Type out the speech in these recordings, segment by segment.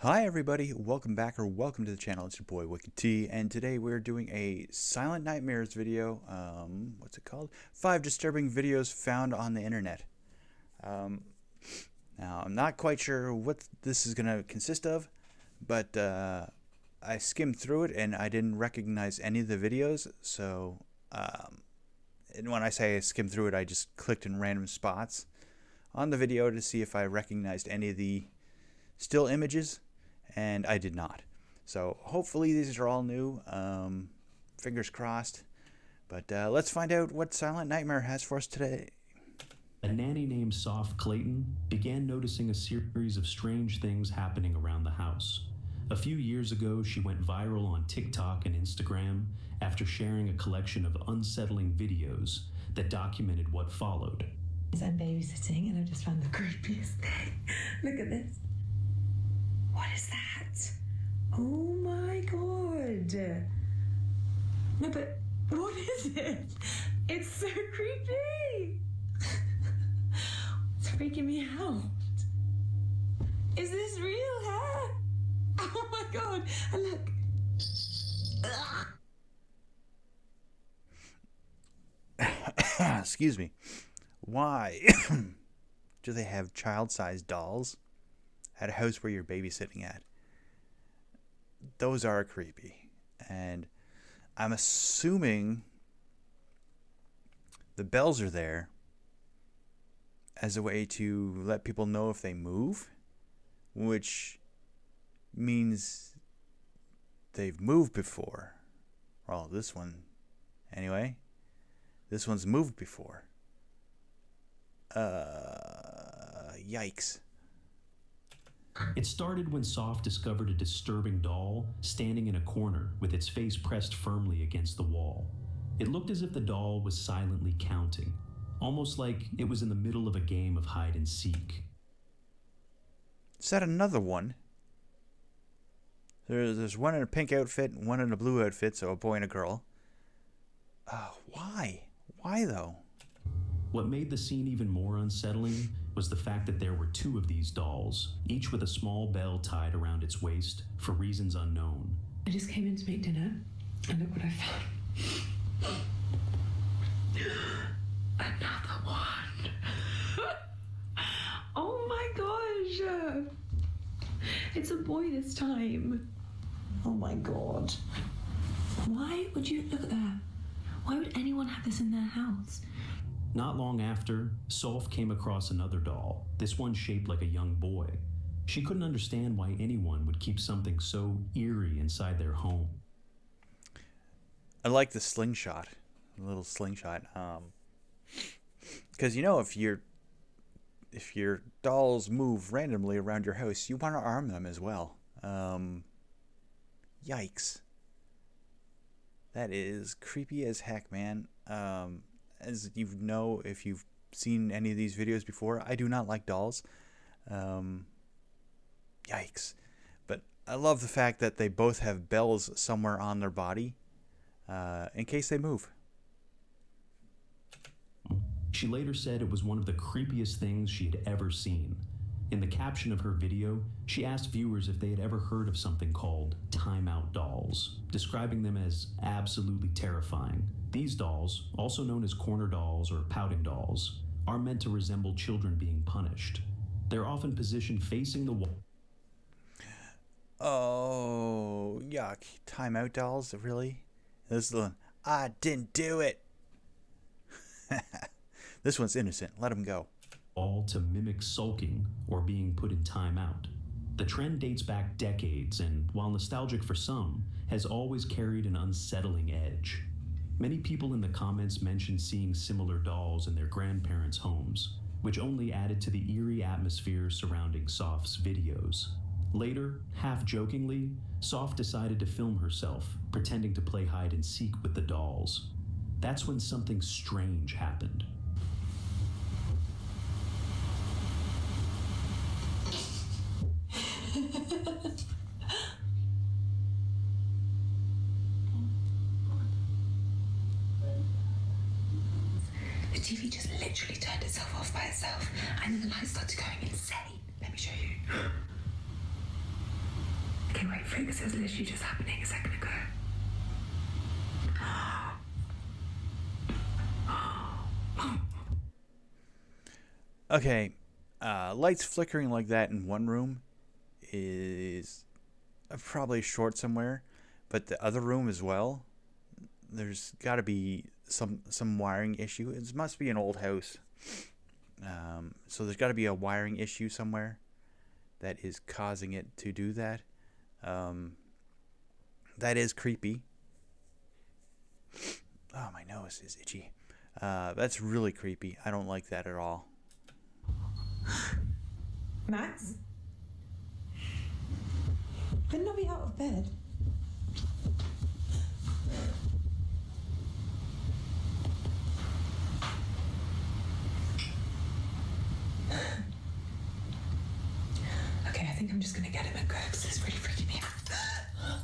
Hi everybody, welcome back or welcome to the channel. It's your boy Reactee, and today we're doing a Silent Nightmares video. What's it called? 5 disturbing videos found on the internet. Now I'm not quite sure what this is gonna consist of, but I skimmed through it and I didn't recognize any of the videos. So, and when I say I skimmed through it, I just clicked in random spots on the video to see if I recognized any of the still images. And I did not. So hopefully these are all new. Fingers crossed. But let's find out what Silent Nightmare has for us today. A nanny named Soph Clayton began noticing a series of strange things happening around the house. A few years ago, she went viral on TikTok and Instagram after sharing a collection of unsettling videos that documented what followed. I'm babysitting and I've just found the creepiest thing. Look at this. What is that? Oh my god. No, but what is it? It's so creepy. It's freaking me out. Is this real hair? Oh my god. And look. Excuse me. Why do they have child-sized dolls at a house where you're babysitting at? Those are creepy. And I'm assuming the bells are there as a way to let people know if they move, which means they've moved before. Well, this one, anyway. This one's moved before. Yikes. It started when Soph discovered a disturbing doll standing in a corner with its face pressed firmly against the wall. It looked as if the doll was silently counting, almost like it was in the middle of a game of hide and seek. Is that another one? There's one in a pink outfit and one in a blue outfit, so a boy and a girl. Why? Why though? What made the scene even more unsettling was the fact that there were 2 of these dolls, each with a small bell tied around its waist for reasons unknown. I just came in to make dinner and look what I found. Another one. Oh my gosh. It's a boy this time. Oh my god. Why would you look at that? Why would anyone have this in their house? Not long after, Soph came across another doll, this one shaped like a young boy. She couldn't understand why anyone would keep something so eerie inside their home. I like the slingshot, the little slingshot. Because if your dolls move randomly around your house, you want to arm them as well. Yikes. That is creepy as heck, man. As you know, if you've seen any of these videos before, I do not like dolls. Yikes. But I love the fact that they both have bells somewhere on their body in case they move. She later said it was one of the creepiest things she had ever seen. In the caption of her video, she asked viewers if they had ever heard of something called timeout dolls, describing them as absolutely terrifying. These dolls, also known as corner dolls or pouting dolls, are meant to resemble children being punished. They're often positioned facing the wall. Oh, yuck. Timeout dolls? Really? This is the one. I didn't do it. This one's innocent. Let him go. All to mimic sulking or being put in timeout. The trend dates back decades and, while nostalgic for some, has always carried an unsettling edge. Many people in the comments mentioned seeing similar dolls in their grandparents' homes, which only added to the eerie atmosphere surrounding Soph's videos. Later, half-jokingly, Soph decided to film herself, pretending to play hide and seek with the dolls. That's when something strange happened. The TV just literally turned itself off by itself, and then the lights started going insane. Let me show you. Fix was literally just happening a second ago. Okay, lights flickering like that in one room is probably short somewhere, but the other room as well, there's got to be some wiring issue. It must be an old house, so there's got to be a wiring issue somewhere that is causing it to do that. That is creepy. Oh, my nose is itchy. That's really creepy. I don't like that at all. Max? Couldn't I be out of bed? Okay, I think I'm just gonna get him a go because it's really freaking me out.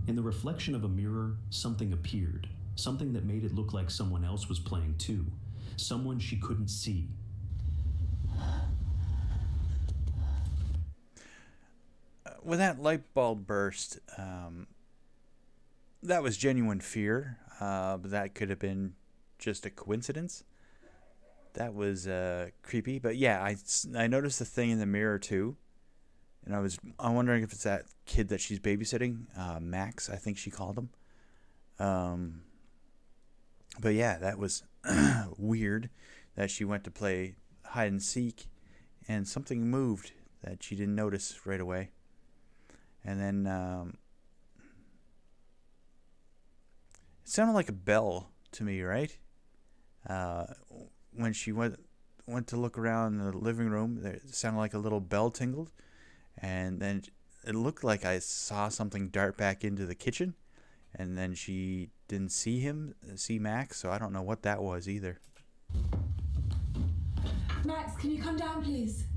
In the reflection of a mirror, something appeared. Something that made it look like someone else was playing too. Someone she couldn't see. When that light bulb burst, that was genuine fear, but that could have been just a coincidence. That was creepy, but yeah, I noticed the thing in the mirror too, and I'm wondering if it's that kid that she's babysitting, Max, I think she called him. But yeah, that was weird that she went to play hide and seek, and something moved that she didn't notice right away. And then it sounded like a bell to me, right? When she went to look around the living room, it sounded like a little bell tingled, and then it looked like I saw something dart back into the kitchen, and then she didn't see Max, so I don't know what that was either. Max, can you come down, please?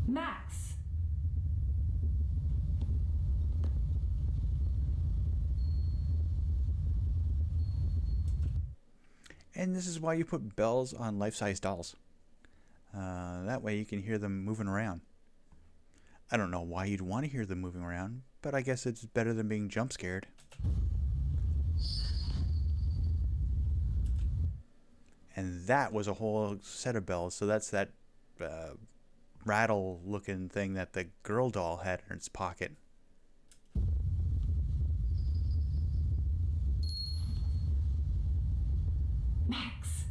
Max! And this is why you put bells on life-size dolls. That way you can hear them moving around. I don't know why you'd want to hear them moving around, but I guess it's better than being jump scared. And that was a whole set of bells, so that's that rattle-looking thing that the girl doll had in its pocket. Max!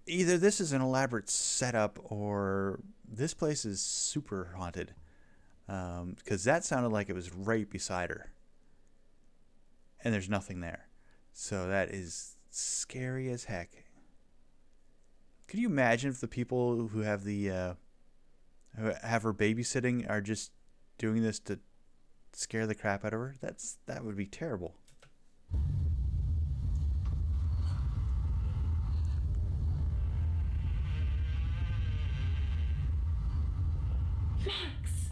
Either this is an elaborate setup or this place is super haunted. Because that sounded like it was right beside her. And there's nothing there. So that is scary as heck. Could you imagine if the people who have who have her babysitting are just doing this to scare the crap out of her? That would be terrible. Max!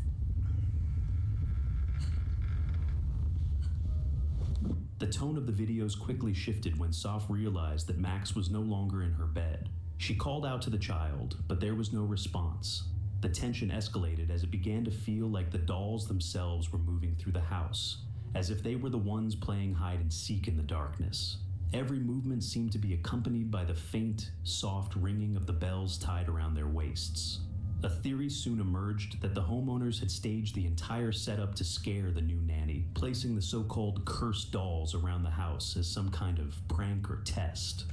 The tone of the videos quickly shifted when Soph realized that Max was no longer in her bed. She called out to the child, but there was no response. The tension escalated as it began to feel like the dolls themselves were moving through the house, as if they were the ones playing hide and seek in the darkness. Every movement seemed to be accompanied by the faint, soft ringing of the bells tied around their waists. A theory soon emerged that the homeowners had staged the entire setup to scare the new nanny, placing the so-called cursed dolls around the house as some kind of prank or test.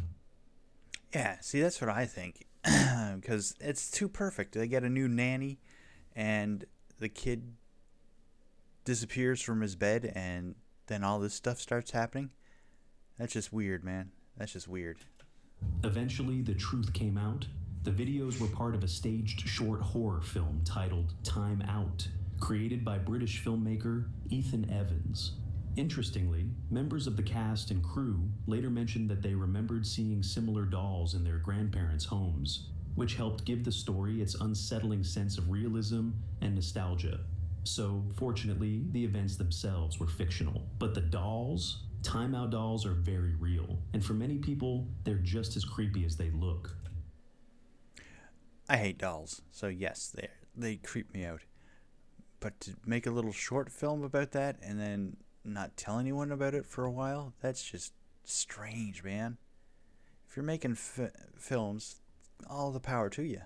Yeah, see, that's what I think. Because it's too perfect. They get a new nanny, and the kid disappears from his bed, and then all this stuff starts happening. That's just weird, man. That's just weird. Eventually, the truth came out. The videos were part of a staged short horror film titled Time Out, created by British filmmaker Ethan Evans. Interestingly, members of the cast and crew later mentioned that they remembered seeing similar dolls in their grandparents' homes, which helped give the story its unsettling sense of realism and nostalgia. So, fortunately, the events themselves were fictional. But the dolls, timeout dolls, are very real. And for many people, they're just as creepy as they look. I hate dolls, so yes, they creep me out. But to make a little short film about that and then not tell anyone about it for a while, that's just strange, man. If you're making films, all the power to you.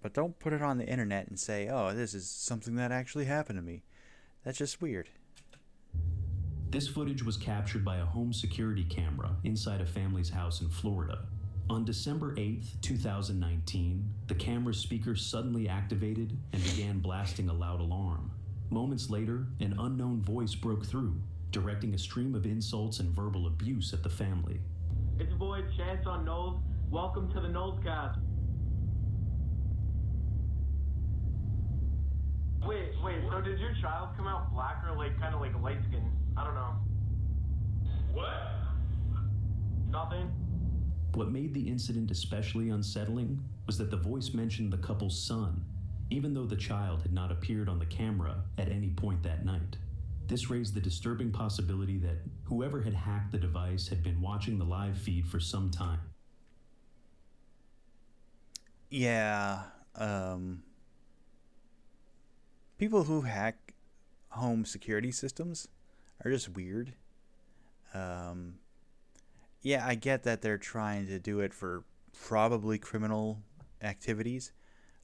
But don't put it on the internet and say, oh, this is something that actually happened to me. That's just weird. This footage was captured by a home security camera inside a family's house in Florida. On December 8th, 2019, the camera's speaker suddenly activated and began blasting a loud alarm. Moments later, an unknown voice broke through, directing a stream of insults and verbal abuse at the family. It's your boy Chance on Knowles. Welcome to the Knowles Cast. Wait, so did your child come out black or kind of light skin? I don't know. What? Nothing? What made the incident especially unsettling was that the voice mentioned the couple's son, even though the child had not appeared on the camera at any point that night. This raised the disturbing possibility that whoever had hacked the device had been watching the live feed for some time. Yeah, people who hack home security systems are just weird. Yeah, I get that they're trying to do it for probably criminal activities,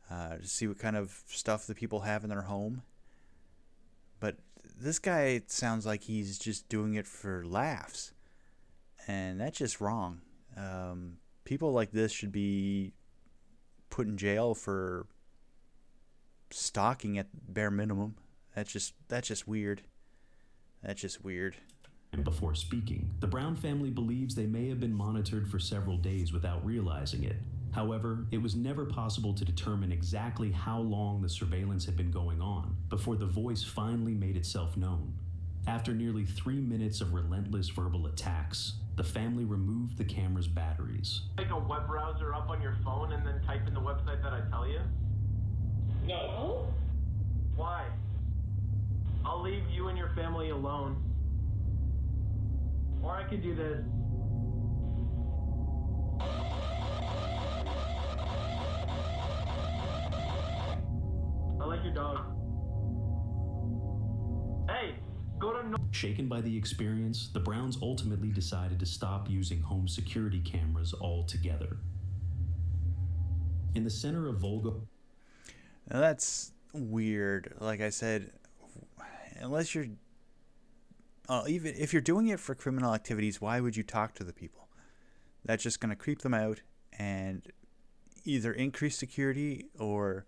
to see what kind of stuff the people have in their home. But this guy sounds like he's just doing it for laughs, and that's just wrong. People like this should be put in jail for stalking at bare minimum. That's just weird. That's just weird. And before speaking, the Brown family believes they may have been monitored for several days without realizing it. However, it was never possible to determine exactly how long the surveillance had been going on before the voice finally made itself known. After nearly 3 minutes of relentless verbal attacks, the family removed the camera's batteries. Like a web browser up on your phone and then type in the website that I tell you? No. Why? I'll leave you and your family alone. Or I could do this. I like your dog. Hey, go to Shaken by the experience, the Browns ultimately decided to stop using home security cameras altogether. In the center of Volga... Now that's weird. Like I said, unless you're... even if you're doing it for criminal activities, why would you talk to the people? That's just going to creep them out and either increase security or,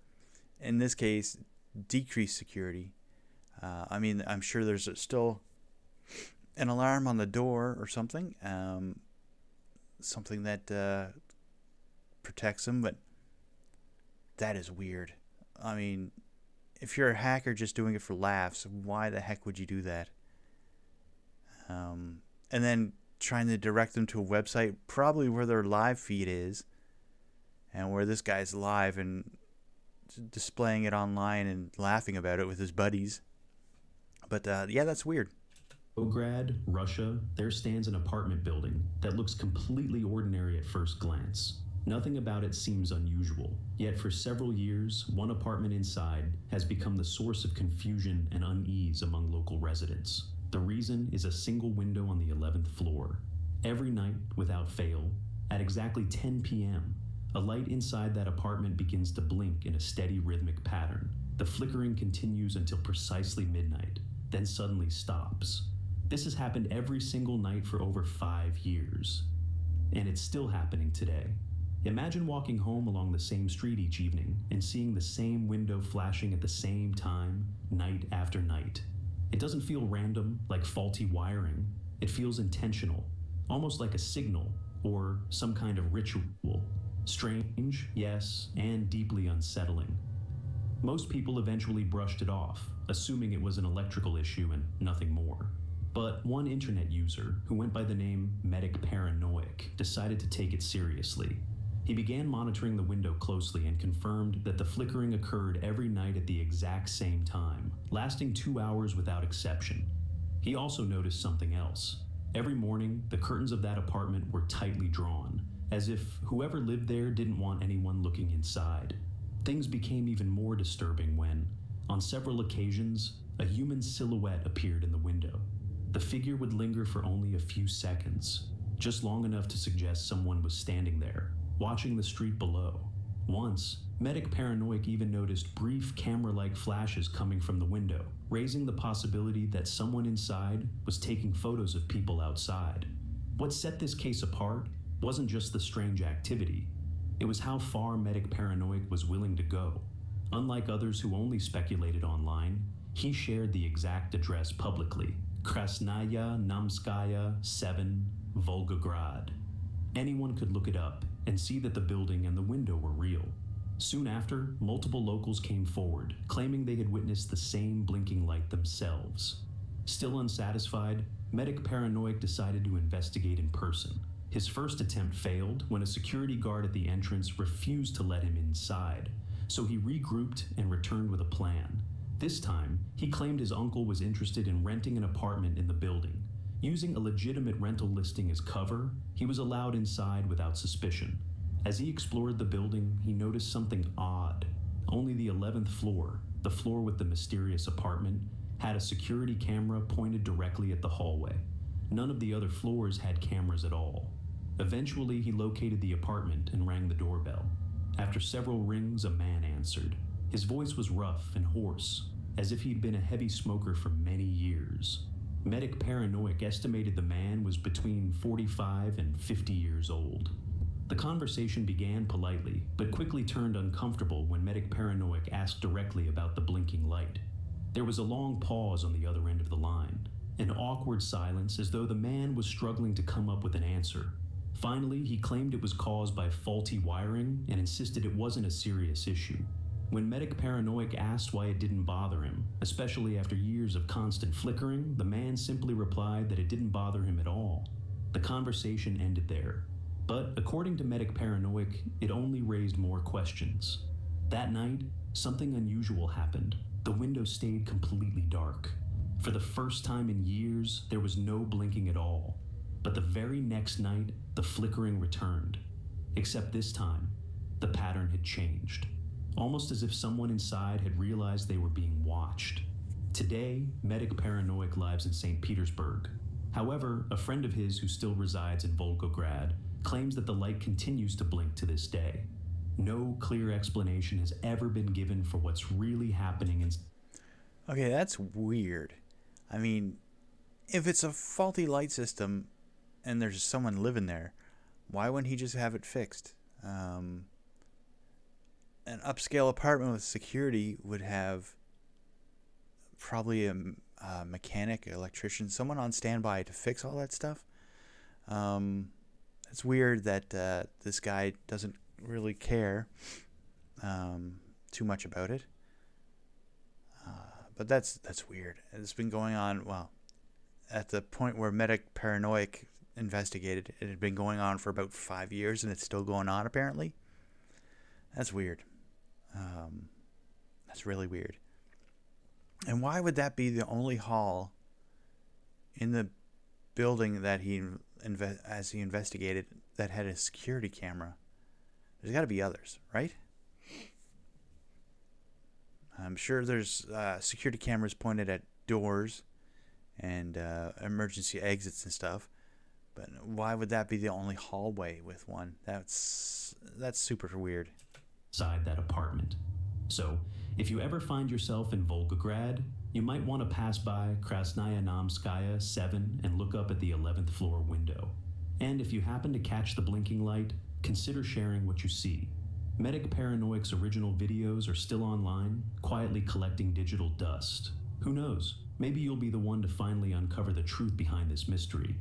in this case, decrease security. I mean, I'm sure there's still an alarm on the door or something, something that protects them, but that is weird. I mean, if you're a hacker just doing it for laughs, why the heck would you do that? And then trying to direct them to a website probably where their live feed is and where this guy's live and displaying it online and laughing about it with his buddies. But yeah, that's weird. Volgograd, Russia, there stands an apartment building that looks completely ordinary at first glance. Nothing about it seems unusual, yet for several years, one apartment inside has become the source of confusion and unease among local residents. The reason is a single window on the 11th floor. Every night, without fail, at exactly 10 p.m., a light inside that apartment begins to blink in a steady rhythmic pattern. The flickering continues until precisely midnight, then suddenly stops. This has happened every single night for over 5 years. And it's still happening today. Imagine walking home along the same street each evening and seeing the same window flashing at the same time, night after night. It doesn't feel random, like faulty wiring. It feels intentional, almost like a signal or some kind of ritual. Strange, yes, and deeply unsettling. Most people eventually brushed it off, assuming it was an electrical issue and nothing more. But one internet user, who went by the name Medic Paranoic, decided to take it seriously. He began monitoring the window closely and confirmed that the flickering occurred every night at the exact same time, lasting 2 hours without exception. He also noticed something else. Every morning, the curtains of that apartment were tightly drawn, as if whoever lived there didn't want anyone looking inside. Things became even more disturbing when, on several occasions, a human silhouette appeared in the window. The figure would linger for only a few seconds, just long enough to suggest someone was standing there, watching the street below. Once, Medic Paranoic even noticed brief camera-like flashes coming from the window, raising the possibility that someone inside was taking photos of people outside. What set this case apart wasn't just the strange activity, it was how far Medic Paranoic was willing to go. Unlike others who only speculated online, he shared the exact address publicly: Krasnaya Namskaya 7, Volgograd. Anyone could look it up and see that the building and the window were real. Soon after, multiple locals came forward, claiming they had witnessed the same blinking light themselves. Still unsatisfied, Medic Paranoic decided to investigate in person. His first attempt failed when a security guard at the entrance refused to let him inside, so he regrouped and returned with a plan. This time, he claimed his uncle was interested in renting an apartment in the building. Using a legitimate rental listing as cover, he was allowed inside without suspicion. As he explored the building, he noticed something odd. Only the 11th floor, the floor with the mysterious apartment, had a security camera pointed directly at the hallway. None of the other floors had cameras at all. Eventually, he located the apartment and rang the doorbell. After several rings, a man answered. His voice was rough and hoarse, as if he'd been a heavy smoker for many years. Medic Paranoic estimated the man was between 45 and 50 years old. The conversation began politely, but quickly turned uncomfortable when Medic Paranoic asked directly about the blinking light. There was a long pause on the other end of the line, an awkward silence as though the man was struggling to come up with an answer. Finally, he claimed it was caused by faulty wiring and insisted it wasn't a serious issue. When Medic Paranoic asked why it didn't bother him, especially after years of constant flickering, the man simply replied that it didn't bother him at all. The conversation ended there. But according to Medic Paranoic, it only raised more questions. That night, something unusual happened. The window stayed completely dark. For the first time in years, there was no blinking at all. But the very next night, the flickering returned. Except this time, the pattern had changed. Almost as if someone inside had realized they were being watched. Today, Medic Paranoic lives in St. Petersburg. However, a friend of his who still resides in Volgograd claims that the light continues to blink to this day. No clear explanation has ever been given for what's really happening in... Okay, that's weird. I mean, if it's a faulty light system and there's someone living there, why wouldn't he just have it fixed? An upscale apartment with security would have probably a mechanic, electrician, someone on standby to fix all that stuff. It's weird that this guy doesn't really care too much about it. But that's weird. It's been going on, well, at the point where Medic Paranoic investigated, it had been going on for about 5 years, and it's still going on, apparently. That's weird. That's really weird. And why would that be the only hall in the building that as he investigated that had a security camera? There's got to be others, right? I'm sure there's security cameras pointed at doors and emergency exits and stuff. But why would that be the only hallway with one? That's super weird. Inside that apartment. So, if you ever find yourself in Volgograd, you might want to pass by Krasnaya Namskaya 7 and look up at the 11th floor window. And if you happen to catch the blinking light, consider sharing what you see. Medic Paranoic's original videos are still online, quietly collecting digital dust. Who knows? Maybe you'll be the one to finally uncover the truth behind this mystery.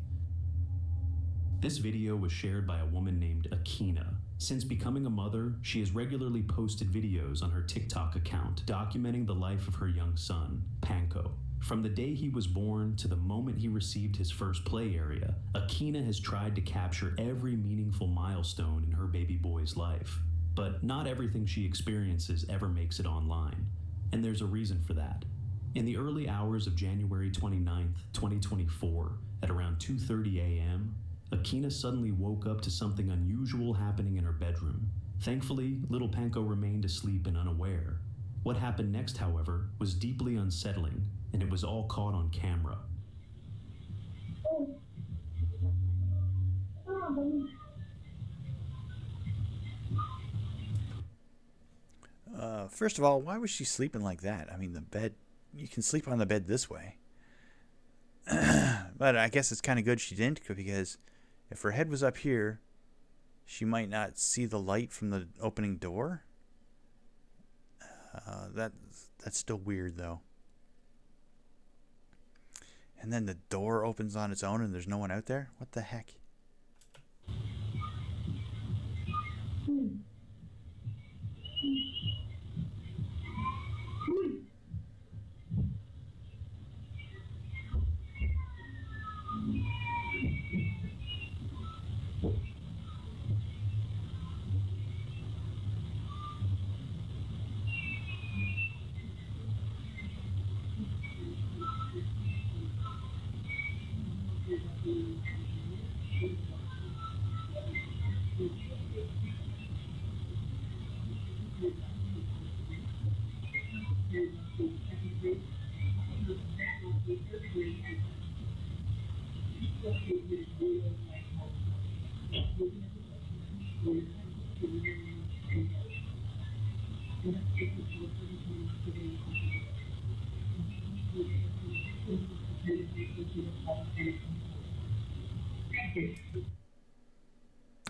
This video was shared by a woman named Akina. Since becoming a mother, she has regularly posted videos on her TikTok account documenting the life of her young son, Panko. From the day he was born to the moment he received his first play area, Akina has tried to capture every meaningful milestone in her baby boy's life. But not everything she experiences ever makes it online. And there's a reason for that. In the early hours of January 29th, 2024, at around 2:30 a.m., Akina suddenly woke up to something unusual happening in her bedroom. Thankfully, little Panko remained asleep and unaware. What happened next, however, was deeply unsettling, and it was all caught on camera. First of all, why was she sleeping like that? I mean, the bed, you can sleep on the bed this way. But I guess it's kind of good she didn't, because if her head was up here, she might not see the light from the opening door. That's still weird, though. And then the door opens on its own and there's no one out there? What the heck?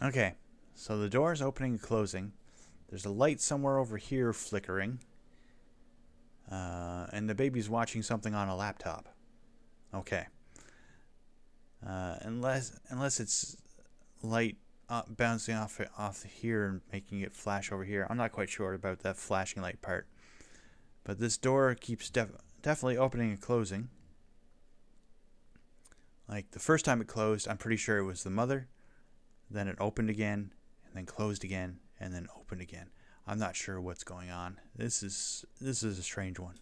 Okay, so the door is opening and closing. There's a light somewhere over here flickering. And the baby's watching something on a laptop. Okay. Unless it's light bouncing off here and making it flash over here. I'm not quite sure about that flashing light part. But this door keeps definitely opening and closing. Like the first time it closed, I'm pretty sure it was the mother. Then it opened again, and then closed again, and then opened again. I'm not sure what's going on. This is a strange one.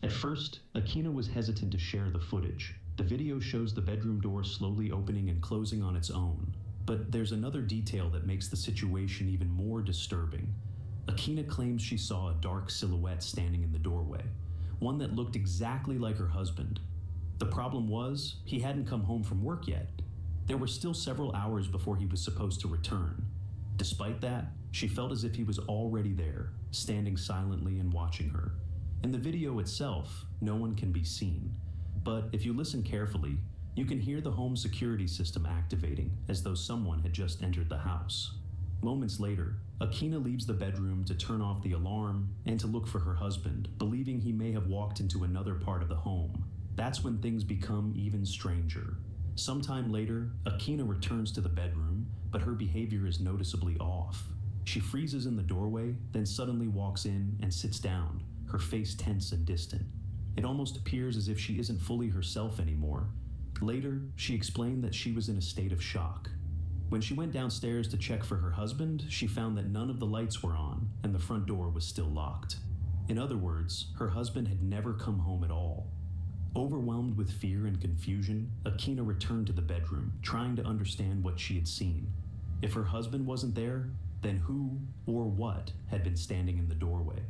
At first, Akina was hesitant to share the footage. The video shows the bedroom door slowly opening and closing on its own. But there's another detail that makes the situation even more disturbing. Akina claims she saw a dark silhouette standing in the doorway, one that looked exactly like her husband. The problem was, he hadn't come home from work yet. There were still several hours before he was supposed to return. Despite that, she felt as if he was already there, standing silently and watching her. In the video itself, no one can be seen, but if you listen carefully, you can hear the home security system activating as though someone had just entered the house. Moments later, Akina leaves the bedroom to turn off the alarm and to look for her husband, believing he may have walked into another part of the home. That's when things become even stranger. Sometime later, Akina returns to the bedroom, but her behavior is noticeably off. She freezes in the doorway, then suddenly walks in and sits down, her face tense and distant. It almost appears as if she isn't fully herself anymore. Later, she explained that she was in a state of shock. When she went downstairs to check for her husband, she found that none of the lights were on and the front door was still locked. In other words, her husband had never come home at all. Overwhelmed with fear and confusion, Akina returned to the bedroom, trying to understand what she had seen. If her husband wasn't there, then who or what had been standing in the doorway?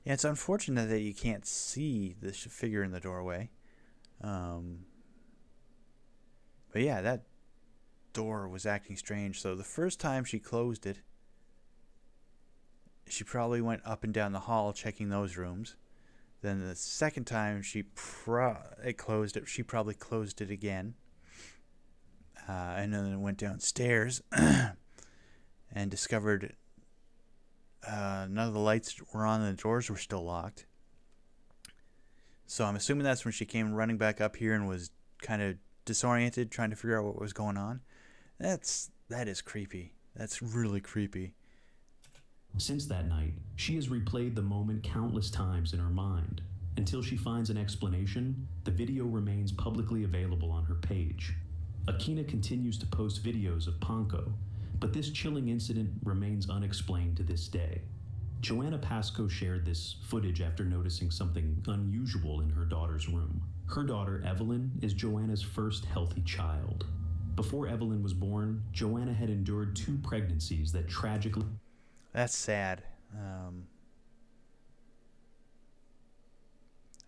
Yeah, it's unfortunate that you can't see the figure in the doorway. Um, but yeah, that door was acting strange. So the first time she closed it, she probably went up and down the hall checking those rooms. Then the second time she closed it, she probably closed it again. And then it went downstairs and discovered none of the lights were on and the doors were still locked. So I'm assuming that's when she came running back up here and was kind of disoriented, trying to figure out what was going on. That is creepy. That's really creepy. Since that night, she has replayed the moment countless times in her mind. Until she finds an explanation, the video remains publicly available on her page. Akina continues to post videos of Panko, but this chilling incident remains unexplained to this day. Joanna Pasco shared this footage after noticing something unusual in her daughter's room. Her daughter, Evelyn, is Joanna's first healthy child. Before Evelyn was born, Joanna had endured 2 pregnancies that tragically... That's sad.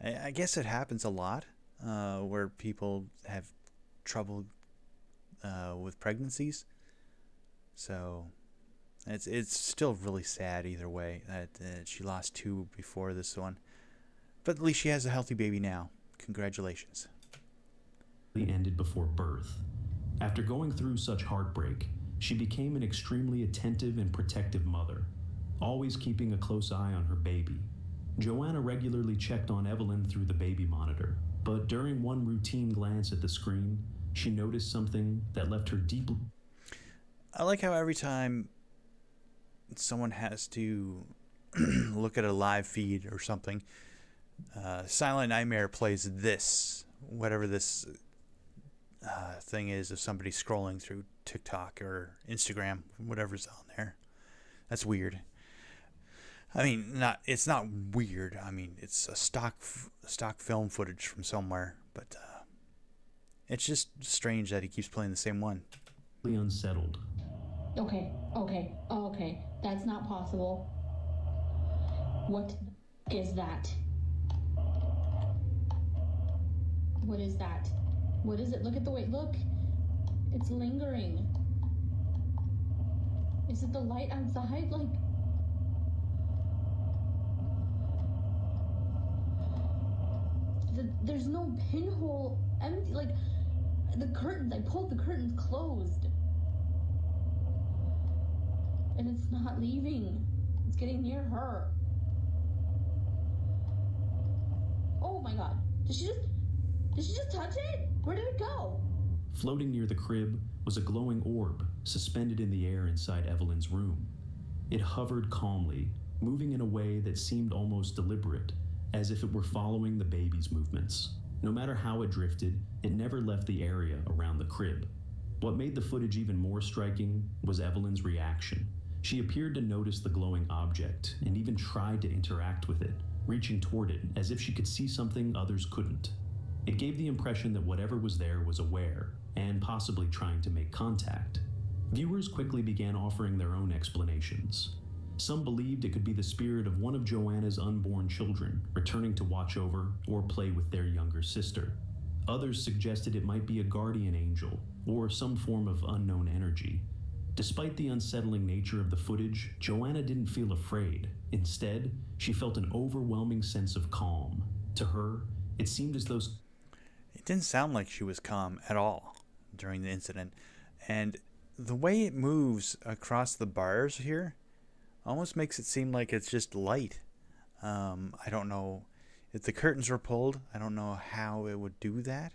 I guess it happens a lot where people have trouble with pregnancies. So it's still really sad either way that she lost 2 before this one. But at least she has a healthy baby now. Congratulations. Ended before birth. After going through such heartbreak, she became an extremely attentive and protective mother, always keeping a close eye on her baby. Joanna regularly checked on Evelyn through the baby monitor, but during one routine glance at the screen, she noticed something that left her deeply... I like how every time someone has to look at a live feed or something, Silent Nightmare plays this, whatever this thing is, of somebody scrolling through TikTok or Instagram, whatever's on there. That's weird. I mean, it's not weird. I mean, it's a stock film footage from somewhere, but it's just strange that he keeps playing the same one. Unsettled. Okay. That's not possible. What is that? What is that? What is it? Look at the way, look. It's lingering. Is it the light outside? Like, there's no pinhole empty, like, the curtains, I pulled the curtains closed. And it's not leaving. It's getting near her. Oh my god. Did she just touch it? Where did it go? Floating near the crib was a glowing orb suspended in the air inside Evelyn's room. It hovered calmly, moving in a way that seemed almost deliberate, as if it were following the baby's movements. No matter how it drifted, it never left the area around the crib. What made the footage even more striking was Evelyn's reaction. She appeared to notice the glowing object and even tried to interact with it, reaching toward it as if she could see something others couldn't. It gave the impression that whatever was there was aware and possibly trying to make contact. Viewers quickly began offering their own explanations. Some believed it could be the spirit of one of Joanna's unborn children returning to watch over or play with their younger sister. Others suggested it might be a guardian angel or some form of unknown energy. Despite the unsettling nature of the footage, Joanna didn't feel afraid. Instead, she felt an overwhelming sense of calm. To her, it seemed as though... It didn't sound like she was calm at all during the incident. And the way it moves across the bars here almost makes it seem like it's just light. I don't know if the curtains were pulled. I don't know how it would do that.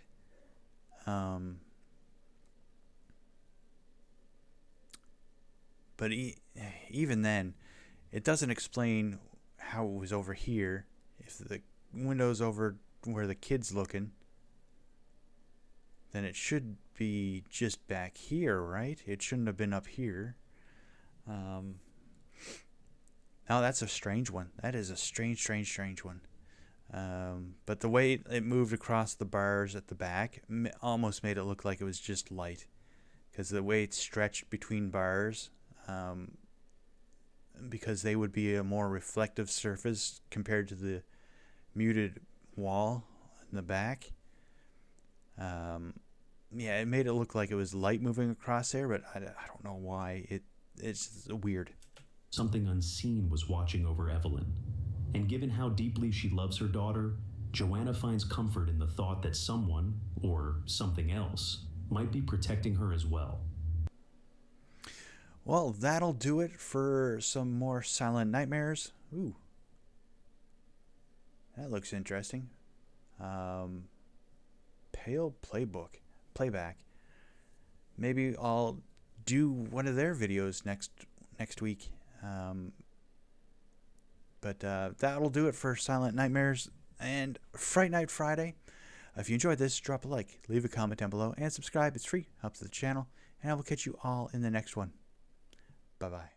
But even then, it doesn't explain how it was over here. If the window's over where the kid's looking, then it should be just back here, right? It shouldn't have been up here. Now that's a strange one. That is a strange one. But the way it moved across the bars at the back almost made it look like it was just light. Because the way it stretched between bars, because they would be a more reflective surface compared to the muted wall in the back. Yeah, it made it look like it was light moving across there, but I don't know why. It's weird. Something unseen was watching over Evelyn. And given how deeply she loves her daughter, Joanna finds comfort in the thought that someone, or something else, might be protecting her as well. Well, that'll do it for some more Silent Nightmares. Ooh. That looks interesting. Pale Playback. Maybe I'll do one of their videos next week. But that'll do it for Silent Nightmares and Fright Night Friday. If you enjoyed this, drop a like, leave a comment down below, and subscribe. It's free, helps the channel, and I will catch you all in the next one. Bye-bye.